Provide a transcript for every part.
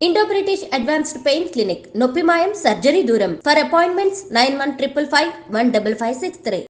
Indo British advanced pain clinic, నొప్పి మాయం, surgery దూరం. For appointments 9155515563.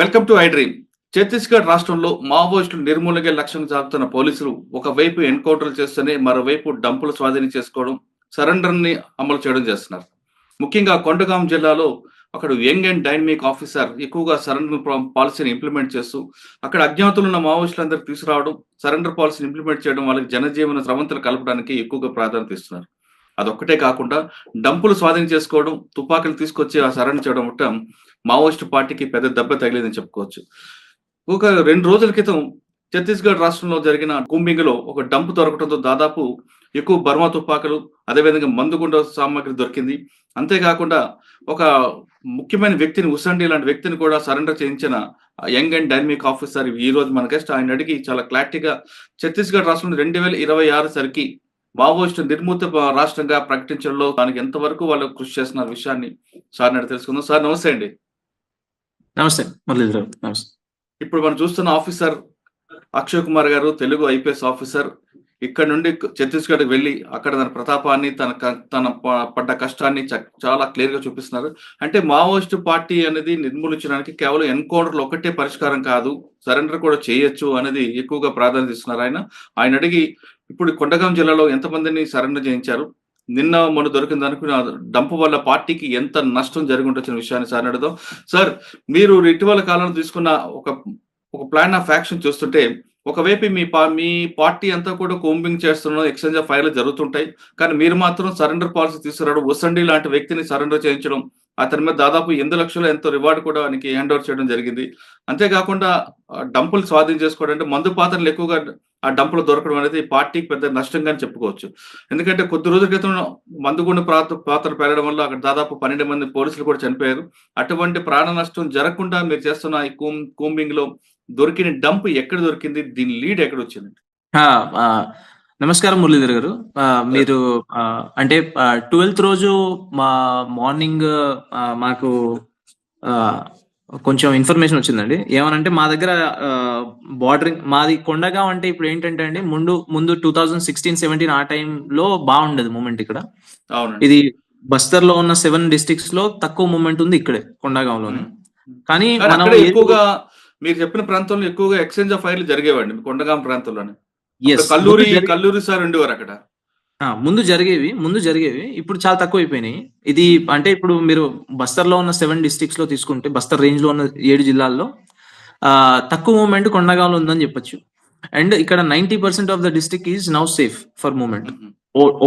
Welcome to I dream. Chhattisgarh రాష్ట్రంలో మావోయిస్టులు నిర్మూలనకే లక్ష్యంగా సాగుతున్న పోలీసులు ఒకవైపు ఎన్కౌంటర్లు చేస్తూనే మరోవైపు డంపులు స్వాధీనం చేసుకోవడం, సరెండర్ ని అమలు చేయడం చేస్తున్నారు. ముఖ్యంగా కొండగాం జిల్లాలో అక్కడ యంగ్ అండ్ డైనమిక్ ఆఫీసర్ ఎక్కువగా సరెండర్ పాలసీని ఇంప్లిమెంట్ చేస్తూ అక్కడ అజ్ఞాతులు ఉన్న మావోయిస్టులందరూ తీసుకురావడం, సరెండర్ పాలసీని ఇంప్లిమెంట్ చేయడం, వాళ్ళకి జనజీవన స్రవంతులు కలపడానికి ఎక్కువగా ప్రాధాన్యత ఇస్తున్నారు. అదొక్కటే కాకుండా డంపులు స్వాధీనం చేసుకోవడం, తుపాకులు తీసుకొచ్చి ఆ సరెండర్ చేయడం అంటే మావోయిస్టు పార్టీకి పెద్ద దెబ్బ తగిలేదని చెప్పుకోవచ్చు. ఒక 2 రోజుల క్రితం ఛత్తీస్గఢ్ రాష్ట్రంలో జరిగిన కూంబింగ్ లో ఒక డంప్ దొరకడంతో దాదాపు ఎక్కువ బర్మా తుపాకులు, అదేవిధంగా మందుగుండ సామాగ్రి దొరికింది. అంతేకాకుండా ఒక ముఖ్యమైన వ్యక్తిని, ఉసండి లాంటి వ్యక్తిని కూడా సరెండర్ చేయించిన యంగ్ అండ్ డైనమిక్ ఆఫీసర్ ఈ రోజు మన గెస్ట్. ఆయన అడిగి చాలా క్లారిటీగా ఛత్తీస్గఢ్ రాష్ట్రంలో 2026 సరికి మావోయిస్టు నిర్మూత రాష్ట్రంగా ప్రకటించడంలో దానికి ఎంతవరకు వాళ్ళు కృషి చేస్తున్న విషయాన్ని సార్ అడిగి తెలుసుకుందాం. సార్ నమస్తే అండి. నమస్తే మురళీధర్. నమస్తే. ఇప్పుడు మనం చూస్తున్న ఆఫీసర్ అక్షయ్ కుమార్ గారు, తెలుగు ఐపీఎస్ ఆఫీసర్, ఇక్కడ నుండి ఛత్తీస్గఢ్ వెళ్ళి అక్కడ తన ప్రతాపాన్ని, తన పడ్డ కష్టాన్ని చాలా క్లియర్ గా చూపిస్తున్నారు. అంటే మావోయిస్టు పార్టీ అనేది నిర్మూలించడానికి కేవలం ఎన్కౌంటర్లు ఒకటే పరిష్కారం కాదు, సరెండర్ కూడా చేయొచ్చు అనేది ఎక్కువగా ప్రాధాన్యత ఇస్తున్నారు. ఆయన అడిగి ఇప్పుడు కొండగాం జిల్లాలో ఎంతమందిని సరెండర్ చేయించారు, నిన్న మొన్న దొరికిన దానికి డంప్ వల్ల పార్టీకి ఎంత నష్టం జరిగి ఉండొచ్చిన విషయాన్ని సార్ అడుగుదాం. సార్, మీరు ఇటీవల కాలంలో తీసుకున్న ఒక ప్లాన్ ఆఫ్ యాక్షన్ చూస్తుంటే ఒకవైపు మీ పార్టీ అంతా కూడా కోంబింగ్ చేస్తున్న ఎక్స్చేంజ్ ఆఫ్ ఫైర్లు జరుగుతుంటాయి, కానీ మీరు మాత్రం సరెండర్ పాలసీ తీసుకురావడం, ఉసండి లాంటి వ్యక్తిని సరెండర్ చేయించడం, అతని మీద దాదాపు 8 లక్షలు ఎంతో రివార్డు కూడా ఆయనకి హ్యాండ్ ఓవర్ చేయడం జరిగింది. అంతేకాకుండా డంపులు స్వాధీనం చేసుకోవడం, అంటే మందు పాత్రలు ఎక్కువగా ఆ డంపులు దొరకడం అనేది పార్టీకి పెద్ద నష్టంగా చెప్పుకోవచ్చు. ఎందుకంటే కొద్ది రోజుల క్రితం మందుగుండు పాత్రలు పెరగడం వల్ల అక్కడ దాదాపు 12 మంది పోలీసులు కూడా చనిపోయారు. అటువంటి ప్రాణ నష్టం జరగకుండా మీరు చేస్తున్న ఈ కూంబింగ్ లో దొరికిన డంప్ ఎక్కడ దొరికింది, దీని లీడ్ ఎక్కడ వచ్చింది? నమస్కారం మురళీధర్ గారు. మీరు అంటే 12th రోజు మా మార్నింగ్ మాకు కొంచెం ఇన్ఫర్మేషన్ వచ్చిందండి. ఏమనంటే మా దగ్గర బార్డరింగ్, మాది కొండగాం. అంటే ఇప్పుడు ఏంటంటే అండి, ముందు 2016-17 ఆ టైంలో బాగుండేది మూమెంట్ ఇక్కడ. ఇది బస్తర్ లో ఉన్న 7 డిస్ట్రిక్ట్స్ లో తక్కువ మూమెంట్ ఉంది ఇక్కడే కొండగాంలోనే. కానీ మనం ఎక్కువగా మీరు చెప్పిన ప్రాంతంలో ఎక్కువగా ఎక్స్చేంజ్ ఆఫ్ ఫైర్లు జరిగేవాడి కొండగాం ప్రాంతంలోనే. కల్లూరి సార్ ఉండేవారు అక్కడ. ముందు జరిగేవి ఇప్పుడు చాలా తక్కువ అయిపోయినాయి. ఇది అంటే ఇప్పుడు మీరు బస్తర్ లో ఉన్న 7 డిస్ట్రిక్ట్స్ లో తీసుకుంటే, బస్తర్ రేంజ్ లో ఉన్న 7 జిల్లాల్లో తక్కువ మూమెంట్ కొండగాంలో ఉందని చెప్పొచ్చు. అండ్ ఇక్కడ 90% of the district is now safe for moment.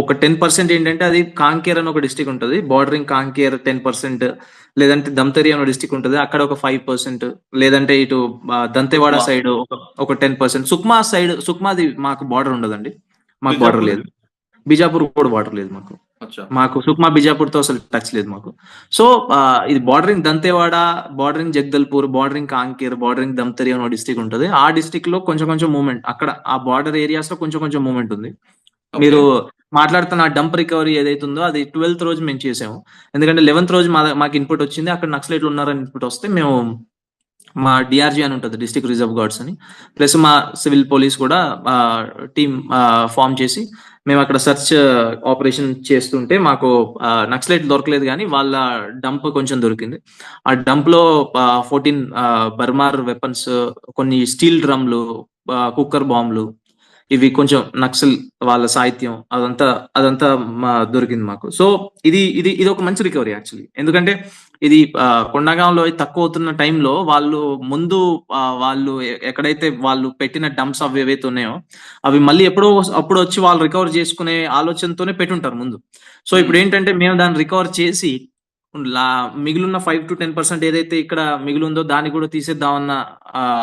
ఒక 10% ఏంటంటే అది కాంకేర్ అని ఒక డిస్ట్రిక్ట్ ఉంటుంది, బార్డరింగ్ కాంకేర్ 10%, లేదంటే దమ్తరి అనే డిస్ట్రిక్ట్ ఉంటుంది, అక్కడ ఒక 5%, లేదంటే ఇటు దంతేవాడ సైడ్ ఒక 10%. సుక్మాది మాకు బార్డర్ ఉండదండి, మాకు బార్డర్ లేదు. బిజాపూర్ కూడా బార్డర్ లేదు మాకు సుక్మా బిజాపూర్ తో అసలు టచ్ లేదు మాకు. సో ఇది bordering Dantewada, bordering Jagdalpur, bordering Kanker, bordering Dhamtari అనే డిస్ట్రిక్ట్ ఉంటుంది. ఆ డిస్ట్రిక్ట్ లో కొంచెం మూమెంట్, అక్కడ ఆ బార్డర్ ఏరియాస్ లో కొంచెం మూమెంట్ ఉంది. మీరు మాట్లాడుతున్న డంప్ రికవరీ ఏదైతే ఉందో అది 12th రోజు మేము చేసాము. ఎందుకంటే 11th రోజు మాకు ఇన్పుట్ వచ్చింది, అక్కడ నక్సలైట్లు ఉన్నారని ఇన్పుట్ వస్తే మేము మా డిఆర్జీ అని ఉంటుంది, డిస్ట్రిక్ట్ రిజర్వ్ గార్డ్స్ అని, ప్లస్ మా సివిల్ పోలీస్ కూడా టీమ్ ఫామ్ చేసి మేము అక్కడ సెర్చ్ ఆపరేషన్ చేస్తుంటే మాకు నక్సలైట్ దొరకలేదు, కానీ వాళ్ళ డంప్ కొంచెం దొరికింది. ఆ డంప్ లో 14 బర్మార్ వెపన్స్, కొన్ని స్టీల్ డ్రమ్లు, కుక్కర్ బాంబులు, ఇవి కొంచెం నక్సల్ వాళ్ళ సాహిత్యం అదంతా దొరికింది మాకు. సో ఇది ఒక మంచి రికవరీ యాక్చువల్లీ. ఎందుకంటే ఇది కొండగాంలో తక్కువ అవుతున్న టైంలో వాళ్ళు ఎక్కడైతే వాళ్ళు పెట్టిన డంప్స్ అవి ఏవైతే ఉన్నాయో అవి మళ్ళీ అప్పుడు వచ్చి వాళ్ళు రికవర్ చేసుకునే ఆలోచనతోనే పెట్టుంటారు ముందు. సో ఇప్పుడు ఏంటంటే మేము దాన్ని రికవర్ చేసి మిగిలిన 5 to 10% ఏదైతే ఇక్కడ మిగిలిందో దాన్ని కూడా తీసేద్దామన్న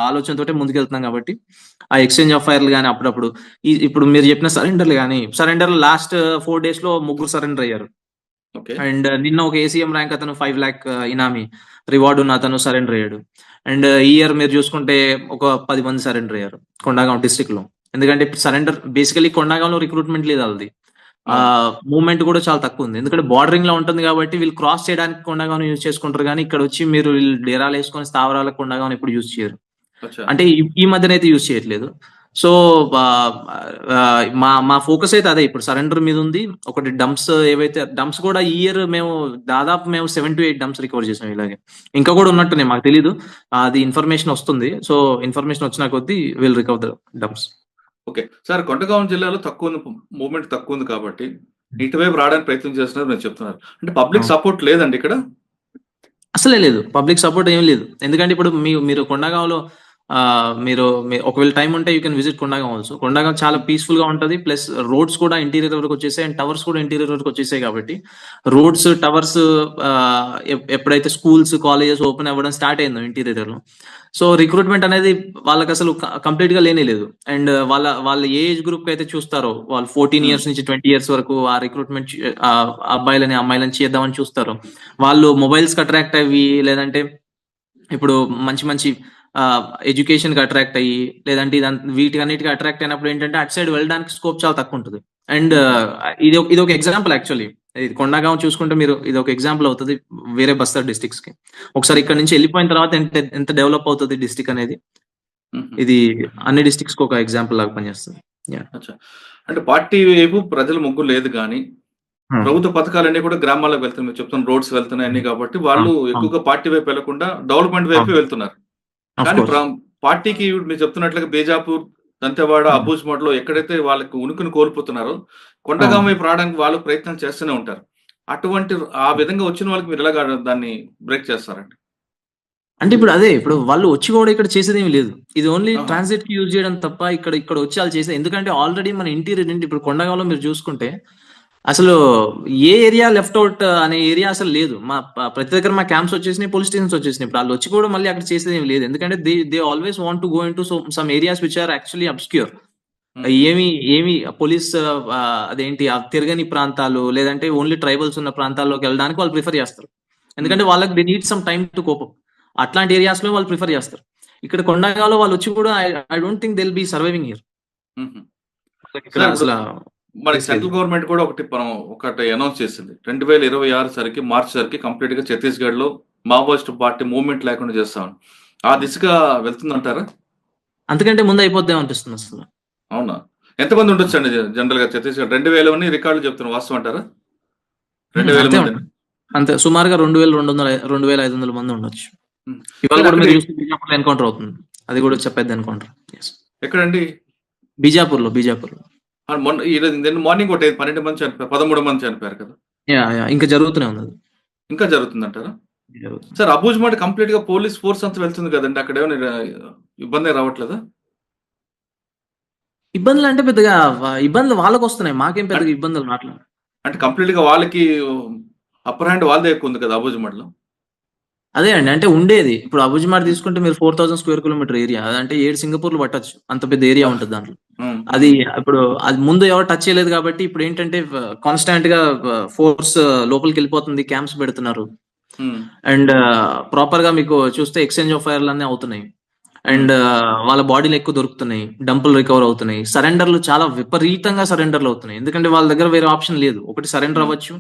ఆలోచనతోటే ముందుకెళ్తున్నాం. కాబట్టి ఆ ఎక్స్చేంజ్ ఆఫ్ ఫైర్లు కానీ అప్పుడప్పుడు ఇప్పుడు మీరు చెప్పిన సరెండర్లు కానీ, సరెండర్ లాస్ట్ 4 days లో 3 సరెండర్ అయ్యారు. అండ్ నిన్న ఒక ఏసీఎం ర్యాంక్ అతను 5 lakh ఇనామీ రివార్డ్ ఉన్న అతను సరెండర్ అయ్యాడు. అండ్ ఈ ఇయర్ మీరు చూసుకుంటే ఒక 10 మంది సరెండర్ అయ్యారు కొండగాం డిస్ట్రిక్ట్ లో. ఎందుకంటే సరెండర్ బేసికలీ కొండగాంలో రిక్రూట్మెంట్ లేదు వాళ్ళది, మూవ్మెంట్ కూడా చాలా తక్కువ ఉంది. ఎందుకంటే బార్డరింగ్ లో ఉంటుంది కాబట్టి వీళ్ళు క్రాస్ చేయడానికి కొండగాం యూజ్ చేసుకుంటారు, కానీ ఇక్కడ వచ్చి మీరు డేరాలు వేసుకొని స్థావరాలకు కొండగాం ఎప్పుడు యూజ్ చేయరు. అంటే ఈ మధ్యన అయితే యూజ్ చేయట్లేదు. సో మా ఫోకస్ అయితే అదే ఇప్పుడు సరెండర్ మీద ఉంది. ఒకటి డంప్స్, ఏవైతే డంప్స్ కూడా ఈ ఇయర్ మేము 7 to 8 డంప్స్ రికవర్ చేసాం. ఇలాగే ఇంకా కూడా ఉన్నట్టునే, మాకు తెలీదు, అది ఇన్ఫర్మేషన్ వస్తుంది. సో ఇన్ఫర్మేషన్ వచ్చిన కొద్దీ will recover the dumps. Okay sir, Kondagaon జిల్లాలో తక్కువ ఉంది, మూవ్మెంట్ తక్కువ ఉంది కాబట్టి ఇటువైపు రావడానికి ప్రయత్నం చేస్తున్నారు మీరు చెప్తున్నారు. అంటే పబ్లిక్ సపోర్ట్ లేదండి ఇక్కడ? అసలే లేదు, పబ్లిక్ సపోర్ట్ ఏం లేదు. ఎందుకంటే ఇప్పుడు మీరు కొండగాంలో మీరు ఒకవేళ టైం ఉంటే యూ కెన్ విజిట్ కొండగాం ఆల్సో. కొండగాం చాలా పీస్ఫుల్ గా ఉంటది, ప్లస్ రోడ్స్ కూడా ఇంటీరియర్ వరకు వచ్చేసాయి అండ్ టవర్స్ కూడా ఇంటీరియర్ వరకు వచ్చేసాయి. కాబట్టి రోడ్స్, టవర్స్, ఎప్పుడైతే స్కూల్స్, కాలేజెస్ ఓపెన్ అవ్వడం స్టార్ట్ అయిందో ఇంటీరియర్ లో, సో రిక్రూట్మెంట్ అనేది వాళ్ళకి అసలు కంప్లీట్ గా లేనే లేదు. అండ్ వాళ్ళ ఏ ఏజ్ గ్రూప్ అయితే చూస్తారో, వాళ్ళు 14 years నుంచి 20 years వరకు ఆ రిక్రూట్మెంట్ అబ్బాయిలని అమ్మాయిలని చేద్దామని చూస్తారు. వాళ్ళు మొబైల్స్ కి అట్రాక్ట్ అయ్యి, లేదంటే ఇప్పుడు మంచి మంచి ఎడ్యుకేషన్ కి అట్రాక్ట్ అయ్యి, లేదంటే వీటి అన్నిటికీ అట్రాక్ట్ అయినప్పుడు ఏంటంటే అటు సైడ్ వెళ్ళడానికి స్కోప్ చాలా తక్కువ ఉంటుంది. అండ్ ఇది ఒక ఎగ్జాంపుల్ యాక్చువల్లీ. ఇది కొండగాం చూసుకుంటే మీరు, ఇది ఒక ఎగ్జాంపుల్ అవుతుంది వేరే బస్తర్ డిస్ట్రిక్ట్స్ కి. ఒకసారి ఇక్కడ నుంచి వెళ్ళిపోయిన తర్వాత ఎంత డెవలప్ అవుతుంది డిస్ట్రిక్ట్ అనేది, ఇది అన్ని డిస్ట్రిక్ట్స్ కి ఒక ఎగ్జాంపుల్ లాగా పనిచేస్తుంది. అంటే పార్టీ వైపు ప్రజల మొగ్గు లేదు, కానీ ప్రభుత్వ పథకాలన్నీ కూడా గ్రామాలకు వెళ్తున్నాయి. మీరు చెప్తున్న రోడ్స్ వెళ్తున్నాయి అన్ని, కాబట్టి వాళ్ళు ఎక్కువగా పార్టీ వైపు వెళ్లకుండా డెవలప్మెంట్ వైపు వెళ్తున్నారు. కానీ పార్టీకి మీరు చెప్తున్నట్లుగా బేజాపూర్, దంతెవాడ, అబూజ్మఠ్ లో ఎక్కడైతే వాళ్ళకి ఉనికిని కోల్పోతున్నారో కొండగాం వైపు రావడానికి వాళ్ళు ప్రయత్నం చేస్తూనే ఉంటారు. అటువంటి ఆ విధంగా వచ్చిన వాళ్ళకి మీరు ఎలాగా దాన్ని బ్రేక్ చేస్తారండి? అంటే ఇప్పుడు వాళ్ళు వచ్చి కూడా ఇక్కడ చేసేది ఏమి లేదు. ఇది ఓన్లీ ట్రాన్సిట్ కి యూజ్ చేయడం తప్ప ఇక్కడ వచ్చి వాళ్ళు చేసేది. ఎందుకంటే ఆల్రెడీ మన ఇంటీరియర్ ఇప్పుడు కొండగాంలో మీరు చూసుకుంటే అసలు ఏ ఏరియా లెఫ్ట్ అవుట్ అనే ఏరియా అసలు లేదు. ప్రతి దగ్గర మా క్యాంప్స్ వచ్చేసినాయి, పోలీస్ స్టేషన్స్ వచ్చేసినాయి. ఇప్పుడు వాళ్ళు వచ్చి కూడా మళ్ళీ అక్కడ చేసేది ఏమి లేదు. ఎందుకంటే they always want to go into some areas which are actually obscure. ఏమి పోలీస్ అదేంటి తిరగని ప్రాంతాలు, లేదంటే ఓన్లీ ట్రైబల్స్ ఉన్న ప్రాంతాల్లోకి వెళ్ళడానికి వాళ్ళు ప్రిఫర్ చేస్తారు. ఎందుకంటే వాళ్ళకి they need some time to cope up. అట్లాంటి ఏరియాస్ లో వాళ్ళు ప్రిఫర్ చేస్తారు. ఇక్కడ కొండగాంలో వాళ్ళు వచ్చి కూడా I don't think they will be surviving here. మరి సెంట్రల్ గవర్నమెంట్ కూడా ఒకటి అనౌన్స్ చేసింది, 2026 సరికి, మార్చి సరికి కంప్లీట్ గా ఛత్తీస్గఢ్ లో మావోయిస్ట్ పార్టీ మూవ్మెంట్ లేకుండా చేస్తామని. ఆ దిశగా వెళ్తుందంటారా? అంతకంటే ముందు అయిపోద్ది అనిపిస్తుంది అసలు. అవునా? ఎంతమంది ఉండొచ్చు అండి జనరల్ గా ఛత్తీస్గఢ్? 2000 రికార్డులు చెప్తున్నారు, వాస్తవం అంటారా? 2000 మంది అంతే, సుమారుగా 2200-2500 మంది ఉండొచ్చు. ఇవాళ కూడా మీరు చూస్తే బీజాపూర్ ఎన్కౌంటర్ అవుతుంది, అది కూడా చెప్పేది ఎన్కౌంటర్. ఎక్కడండి? బీజాపూర్ లో మార్నింగ్ 12 మంది చనిపోయారు, 13 మంది చనిపోయారు కదా. ఇంకా జరుగుతూనే ఉంది, ఇంకా జరుగుతుందంటారా? సార్, అబూజ్మఠ్ కంప్లీట్ గా పోలీస్ ఫోర్స్ అంతా వెళ్తుంది కదండి, అక్కడ ఏమైనా ఇబ్బంది రావట్లేదా? ఇబ్బందులు అంటే పెద్దగా ఇబ్బందులు వాళ్ళకి వస్తున్నాయి, మాకేం పెద్దగా ఇబ్బందులు రావట్లేదు. అంటే కంప్లీట్ గా వాళ్ళకి అప్పర్ హ్యాండ్ వాళ్ళదే ఎక్కువ ఉంది కదా అబూజ్మఠ్ లో. అదే అండి, అంటే ఉండేది ఇప్పుడు అబూజ్మఠ్ తీసుకుంటే మీరు 4000 square kilometer ఏరియా, అదంటే 7 సింగపూర్లు పట్టచ్చు, అంత పెద్ద ఏరియా ఉంటుంది దాంట్లో. అది ఇప్పుడు అది ముందు ఎవరు టచ్ చేయలేదు కాబట్టి ఇప్పుడు ఏంటంటే కాన్స్టాంట్ గా ఫోర్స్ లోపలికి వెళ్ళిపోతుంది, క్యాంప్స్ పెడుతున్నారు. అండ్ ప్రాపర్ గా మీకు చూస్తే ఎక్స్చేంజ్ ఆఫ్ ఫైర్లు అన్నీ అవుతున్నాయి. అండ్ వాళ్ళ బాడీలు ఎక్కువ దొరుకుతున్నాయి, డంపులు రికవర్ అవుతున్నాయి, సరెండర్లు చాలా విపరీతంగా సరెండర్లు అవుతున్నాయి. ఎందుకంటే వాళ్ళ దగ్గర వేరే ఆప్షన్ లేదు, ఒకటి సరెండర్ అవ్వచ్చు,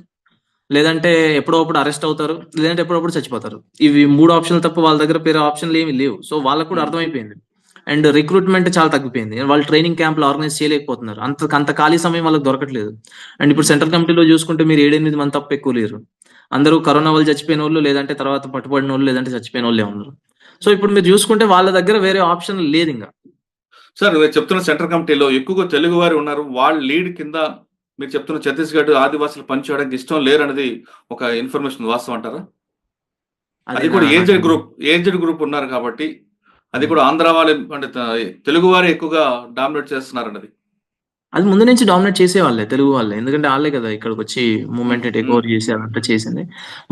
లేదంటే ఎప్పుడప్పుడు అరెస్ట్ అవుతారు, లేదంటే ఎప్పుడప్పుడు చచ్చిపోతారు. ఇవి 3 ఆప్షన్లు తప్ప వాళ్ళ దగ్గర వేరే ఆప్షన్లు ఏమి లేవు. సో వాళ్ళకు కూడా అర్థమైపోయింది. అండ్ రిక్రూట్మెంట్ చాలా తగ్గిపోయింది, వాళ్ళు ట్రైనింగ్ క్యాంపులు ఆర్గనైజ్ చేయలేకపోతున్నారు, అంత ఖాళీ సమయం వాళ్ళకి దొరకట్లేదు. అండ్ ఇప్పుడు సెంట్రల్ కమిటీలో చూసుకుంటే మీరు 7-8 మంది తప్ప ఎక్కువ లేరు. అందరూ కరోనా వాళ్ళు చచ్చిపోయిన వాళ్ళు, లేదంటే తర్వాత పట్టుబడిన వాళ్ళు, లేదంటే చచ్చిపోయిన వాళ్ళే ఉన్నారు. సో ఇప్పుడు మీరు చూసుకుంటే వాళ్ళ దగ్గర వేరే ఆప్షన్ లేదు ఇంకా. సార్, మీరు చెప్తున్న సెంట్రల్ కమిటీలో ఎక్కువగా తెలుగు వారు ఉన్నారు, వాళ్ళ లీడ్ కింద మీరు చెప్తున్న ఛత్తీస్గఢ్ ఆదివాసులు పనిచేయడానికి ఇష్టం లేరు అనేది ఒక ఇన్ఫర్మేషన్, వాస్తవం అంటారా? అది కూడా ఏజ్డ్ గ్రూప్ ఉన్నారు కాబట్టి, అది కూడా ఆంధ్ర వాళ్ళు అంటే తెలుగు వారే ఎక్కువగా డామినేట్ చేస్తున్నారు అన్నది. అది ముందు నుంచి డామినేట్ చేసేవాళ్ళే, తెలుగు వాళ్ళే. ఎందుకంటే వాళ్ళే కదా ఇక్కడికి వచ్చి మూవ్మెంట్ టేక్ ఓవర్ చేసి అదంతా చేసింది.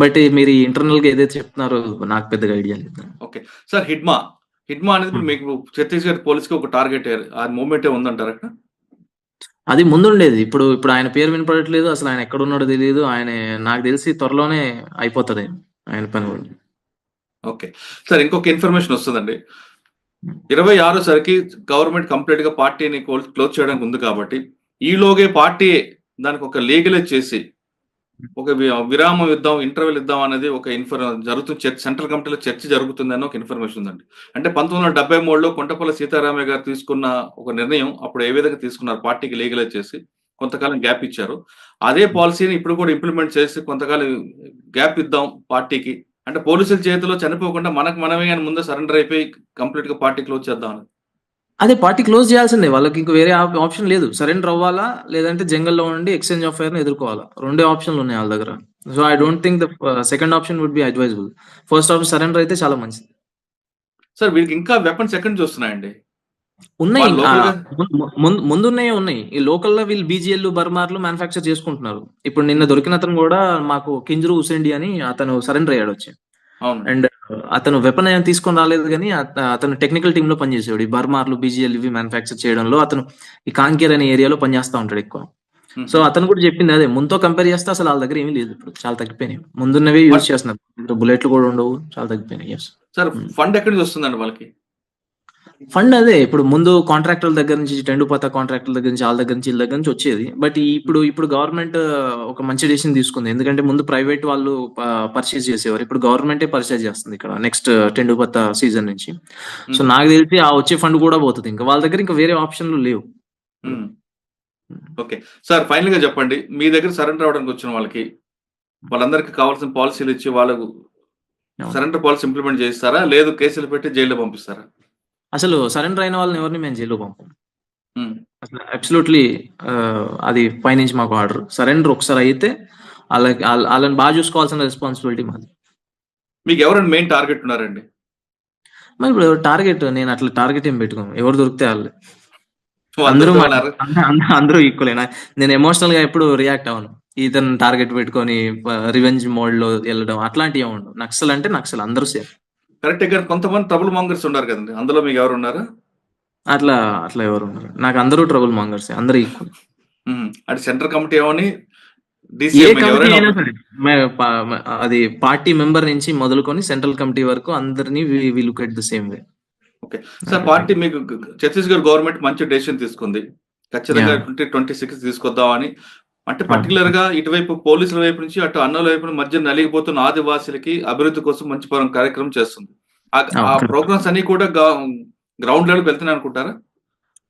బట్ మీరు ఇంటర్నల్ గా ఏదైతే చెప్తున్నారో నాకు పెద్దగా ఐడియా లేదు. ఓకే సార్, హిడ్మా అనేది మీకు ఛత్తీస్గఢ్ పోలీస్ కి ఒక టార్గెట్, ఆ మూవ్మెంట్ ఉందంటారు అక్కడ? అది ముందు ఉండేది, ఇప్పుడు ఆయన పేరు వినపడట్లేదు, అసలు ఆయన ఎక్కడ ఉన్నాడో తెలియదు. ఆయన నాకు తెలిసి త్వరలోనే అయిపోతుంది ఆయన పని కూడా. ఓకే సార్, ఇంకొక ఇన్ఫర్మేషన్ వస్తుందండి. 26 సరికి గవర్నమెంట్ కంప్లీట్ గా పార్టీని క్లోజ్ చేయడానికి ఉంది కాబట్టి ఈలోగే పార్టీ దానికి ఒక లీగలైజ్ చేసి ఒక విరామం ఇద్దాం, ఇంటర్వెల్ ఇద్దాం అనేది ఒక జరుగుతుంది. సెంట్రల్ కమిటీలో చర్చ జరుగుతుందని ఒక ఇన్ఫర్మేషన్ ఉందండి. అంటే 1973లో కొంటపల్లి సీతారామయ్య గారు తీసుకున్న ఒక నిర్ణయం అప్పుడు ఏ విధంగా తీసుకున్నారు, పార్టీకి లీగలైజ్ చేసి కొంతకాలం గ్యాప్ ఇచ్చారు. అదే పాలసీని ఇప్పుడు కూడా ఇంప్లిమెంట్ చేసి కొంతకాలం గ్యాప్ ఇద్దాం పార్టీకి, అంటే పోలీసుల చేతిలో చనిపోకుండా మనకు మనమే అని ముందే సరెండర్ అయిపోయి కంప్లీట్ గా పార్టీ క్లోజ్ చేద్దాం అని. అదే పార్టీ క్లోజ్ చేయాల్సిందే, వాళ్ళకి ఇంక వేరే ఆప్షన్ లేదు. సరెండర్ అవ్వాలా, లేదంటే జంగల్లో ఉండి ఎక్స్చేంజ్ ఆఫ్ ఫైర్ ని ఎదుర్కోవాలా. రెండే ఆప్షన్లు ఉన్నాయి వాళ్ళ దగ్గర. So I don't think the second option would be advisable. First option surrender అయితే చాలా మంచిది. సార్ వీరికి ఇంకా వెపన్స్ ఎక్కడి నుంచి వస్తున్నాయండి? ఉన్నాయి, వాళ్ళు లోకల్గా ముందున్నాయే ఉన్నాయి. ఈ లోకల్ లో వీళ్ళు బీజీఎల్ బర్మార్లు మ్యానుఫాక్చర్ చేసుకుంటున్నారు. ఇప్పుడు నిన్న దొరికిన అతను కూడా మాకు కింజరు హుసేండి అని అతను సరెండర్ అయ్యాడు వచ్చి. అవును. అండ్ అతను వెపన్ ఏం తీసుకొని రాలేదు, కానీ అతను టెక్నికల్ టీమ్ లో పనిచేసేవాడు. ఈ బర్మార్లు బీజీఎల్ ఇవి మ్యానుఫాక్చర్ చేయడంలో అతను ఈ కాంకేర్ అనే ఏరియాలో పనిచేస్తా ఉంటాడు ఎక్కువ. సో అతను కూడా చెప్పింది అదే, ముందుతో కంపేర్ చేస్తే అసలు వాళ్ళ దగ్గర ఏమీ లేదు, ఇప్పుడు చాలా తగ్గిపోయినాయి. ముందున్నవే యూజ్ చేస్తున్నారు, బుల్లెట్లు కూడా ఉండవు, చాలా తగ్గిపోయినాయి. Yes. సార్ ఫండ్ ఎక్కడి నుంచి వస్తుందండి వాళ్ళకి? ఫండ్ అదే ఇప్పుడు ముందు కాంట్రాక్టర్ల దగ్గర నుంచి, టెండుపత కాంట్రాక్టర్ల దగ్గర నుంచి, వాళ్ళ దగ్గర నుంచి, వీళ్ళ దగ్గర నుంచి వచ్చేది. బట్ ఇప్పుడు గవర్నమెంట్ ఒక మంచి డెసిషన్ తీసుకుంది. ఎందుకంటే ముందు ప్రైవేట్ వాళ్ళు పర్చేజ్ చేసేవారు, ఇప్పుడు గవర్నమెంటే పర్చేజ్ చేస్తుంది ఇక్కడ నెక్స్ట్ టెండుపత సీజన్ నుంచి. సో నాకు తెలిసి ఆ వచ్చే ఫండ్ కూడా పోతుంది. ఇంకా వాళ్ళ దగ్గర ఇంకా వేరే ఆప్షన్లు లేవు. ఓకే సార్, ఫైనల్ గా చెప్పండి, మీ దగ్గర సరెండర్ అవడానికి వచ్చిన వాళ్ళందరికీ కావాల్సిన పాలసీలు ఇచ్చి వాళ్ళకు సరెండర్ పాలసీ ఇంప్లిమెంట్ చేస్తారా, లేదు కేసులు పెట్టి జైల్లో పంపిస్తారా? అసలు సరెండర్ అయిన వాళ్ళని ఎవరిని మేము జైల్లో పంపం. అసలు అబ్సల్యూట్లీ అది పైనుంచి మాకు ఆర్డర్. సరెండర్ ఒకసారి అయితే వాళ్ళని బాగా చూసుకోవాల్సిన రెస్పాన్సిబిలిటీ మాది. మీకు ఎవరైనా మెయిన్ టార్గెట్ ఉన్నారండి? మరి ఇప్పుడు టార్గెట్ నేను అట్లా టార్గెట్ ఏం పెట్టుకోను, ఎవరు దొరికితే వాళ్ళు. అందరూ ఈక్వల్. నేను ఎమోషనల్ గా ఎప్పుడు రియాక్ట్ అవ్వను. ఇతను టార్గెట్ పెట్టుకొని రివెంజ్ మోడ్ లో వెళ్ళడం అట్లాంటివి ఏమి ఉండవు. నక్సల్ అంటే నక్సల్, అందరూ సేమ్. కరెక్ట్ గా కొంతమంది ట్రబుల్ మాంగర్స్ ఉన్నారు కదండి, అందులో మీకు ఎవరు ఉన్నారా? అట్లా ఎవరు ఉన్నారు? నాకు అందరూ ట్రబుల్ మాంగర్స్, అందరూ ఈక్వల్. అంటే సెంట్రల్ కమిటీ ఏమని అది పార్టీ మెంబర్ నుంచి మొదలుకొని సెంట్రల్ కమిటీ వరకు అందరినీ we look at the same way. Okay sir, party మీకు ఛత్తీస్గఢ్ గవర్నమెంట్ మంచి డెసిషన్ తీసుకుంది, ఖచ్చితంగా 2026 తీసుకొద్దామని. అంటే పర్టికులర్ గా ఇటువైపు పోలీసుల వైపు నుంచి అటు అన్నల వైపు మధ్య నలిగిపోతున్న ఆదివాసీలకి అభివృద్ధి కోసం మంచి కార్యక్రమం చేస్తుంది. ఆ ప్రోగ్రామ్స్ అన్ని కూడా గ్రౌండ్ లెవెల్ వెళ్తున్నాయి అనుకుంటారా?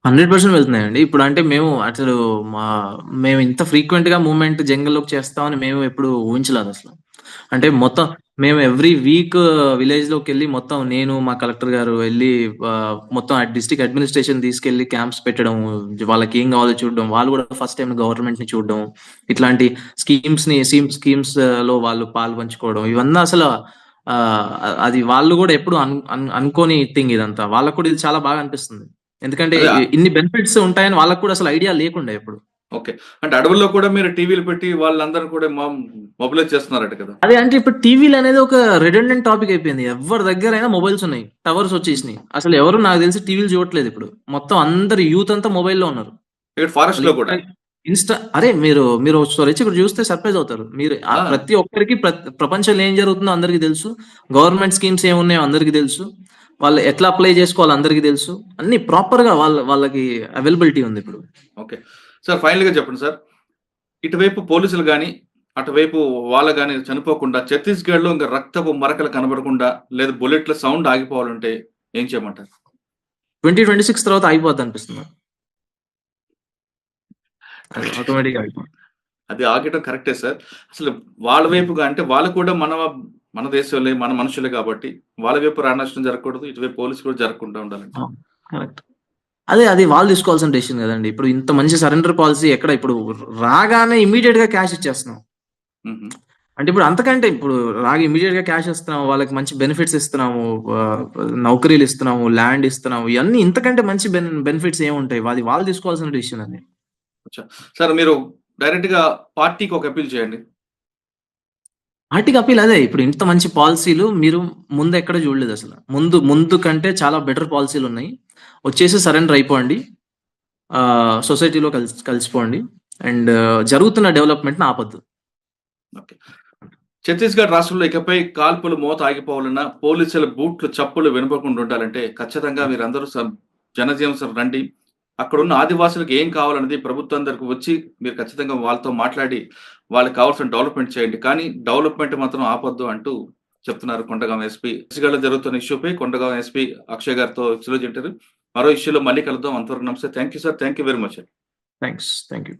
100% వెళ్తున్నాయండి. ఇప్పుడు అంటే మేము ఇంత ఫ్రీక్వెంట్ గా మూవ్మెంట్ జంగల్లోకి చేస్తామని మేము ఎప్పుడు ఊహించలేదు అసలు. అంటే మొత్తం మేము ఎవ్రీ వీక్ విలేజ్ లోకి వెళ్ళి మొత్తం నేను మా కలెక్టర్ గారు వెళ్ళి మొత్తం డిస్ట్రిక్ట్ అడ్మినిస్ట్రేషన్ తీసుకెళ్లి క్యాంప్స్ పెట్టడం, వాళ్ళకి ఏం కావాలో చూడడం, వాళ్ళు కూడా ఫస్ట్ టైం గవర్నమెంట్ ని చూడడం, ఇట్లాంటి స్కీమ్స్ లో వాళ్ళు పాలు పంచుకోవడం, ఇవన్నీ అసలు అది వాళ్ళు కూడా ఎప్పుడు అనుకోని థింగ్ ఇదంతా. వాళ్ళకు కూడా ఇది చాలా బాగా అనిపిస్తుంది, ఎందుకంటే ఇన్ని బెనిఫిట్స్ ఉంటాయని వాళ్ళకు కూడా అసలు ఐడియా లేకుండా ఎప్పుడు. ఓకే, అంటే అడవుల్లో కూడా మీరు టీవీలు పెట్టి వాళ్ళందరూ కూడా మొబైలైజ్ చేస్తున్నారట కదా? అదే, అంటే ఇప్పుడు టీవీలు అనేది ఒక రెడెండెంట్ టాపిక్ అయిపోయింది. ఎవరి దగ్గర అయినా మొబైల్స్ ఉన్నాయి, టవర్స్ వచ్చేసినాయి. అసలు ఎవరు నాకు తెలిసి టీవీలు చూడట్లేదు ఇప్పుడు. మొత్తం అందరు యూత్ అంతా మొబైల్లో ఉన్నారు. ఫారెస్ట్ లో కూడా అరే మీరు వచ్చి ఇక్కడ చూస్తే సర్ప్రైజ్ అవుతారు. మీరు ప్రతి ఒక్కరికి ప్రపంచంలో ఏం జరుగుతుందో అందరికి తెలుసు, గవర్నమెంట్ స్కీమ్స్ ఏమున్నాయో అందరికి తెలుసు, వాళ్ళు ఎట్లా అప్లై చేసుకోవాలి అందరికి తెలుసు, అన్ని ప్రాపర్ గా వాళ్ళకి అవైలబిలిటీ ఉంది ఇప్పుడు. ఓకే సార్, ఫైనల్ గా చెప్పండి సార్, ఇటువైపు పోలీసులు కానీ అటువైపు వాళ్ళ కానీ చనిపోకుండా ఛత్తీస్గఢ్ లో ఇంకా రక్తపు మరకలు కనబడకుండా లేదా బుల్లెట్ల సౌండ్ ఆగిపోవాలంటే ఏం చేయమంటారు? 2026 తర్వాత ఆగిపోద్ది అనిపిస్తుంది. ఆటోమేటిక్ అది ఆగటం కరెక్టే సార్. అసలు వాళ్ళ వైపుగా అంటే వాళ్ళు కూడా మన దేశంలో మన మనుషులే కాబట్టి వాళ్ళ వైపు రానష్టం జరగకూడదు, ఇటువైపు పోలీసు కూడా జరగకుండా ఉండాలండి. కరెక్ట్. అది వాళ్ళు తీసుకోవాల్సిన డెసిషన్ కదండి. ఇప్పుడు ఇంత మంచి సరెండర్ పాలసీ ఎక్కడ, ఇప్పుడు రాగానే ఇమీడియట్ గా క్యాష్ ఇచ్చేస్తున్నాం. అంటే ఇప్పుడు అంతకంటే ఇప్పుడు ఇమీడియట్ గా క్యాష్ ఇస్తున్నాము, వాళ్ళకి మంచి బెనిఫిట్స్ ఇస్తున్నాము, నౌకరీలు ఇస్తున్నాము, ల్యాండ్ ఇస్తున్నాము, ఇవన్నీ ఇంతకంటే మంచి బెనిఫిట్స్ ఏముంటాయి? వాళ్ళు తీసుకోవాల్సిన డెసిషన్ అది. సార్ మీరు డైరెక్ట్ గా పార్టీకి ఒక అపీల్ చేయండి. పార్టీకి అపీల్ అదే, ఇప్పుడు ఇంత మంచి పాలసీలు మీరు ముందు ఎక్కడ చూడలేదు అసలు. ముందు కంటే చాలా బెటర్ పాలసీలు ఉన్నాయి. వచ్చేసి సరెండర్ అయిపోండి, సొసైటీలో కలిసిపోండి, అండ్ జరుగుతున్న డెవలప్మెంట్ ని ఆపద్దు. ఛత్తీస్గఢ్ రాష్ట్రంలో ఇకపై కాల్పులు మోత ఆగిపోవాలన్నా, పోలీసుల బూట్లు చప్పులు వినపడకుండా ఉండాలంటే ఖచ్చితంగా మీరందరూ జనజీవన రండి. అక్కడున్న ఆదివాసులకు ఏం కావాలన్నది ప్రభుత్వం దగ్గరకు వచ్చి మీరు ఖచ్చితంగా వాళ్ళతో మాట్లాడి వాళ్ళకి కావాల్సిన డెవలప్మెంట్ చేయండి. కానీ డెవలప్మెంట్ మాత్రం ఆపొద్దు అంటూ చెప్తున్నారు కొండగాం ఎస్పీ. ఛత్తీస్గఢ్‌లో జరుగుతున్న ఇష్యూపై కొండగాం ఎస్పీ అక్షయ్ గారితో ఎక్స్‌క్లూజివ్ ఇంటర్వ్యూ. మరో ఇష్యూలో మళ్ళీ కలుద్దాం. అంతవరకు నమస్తే. Thank you sir. Thank you very much. Thanks. Thank you.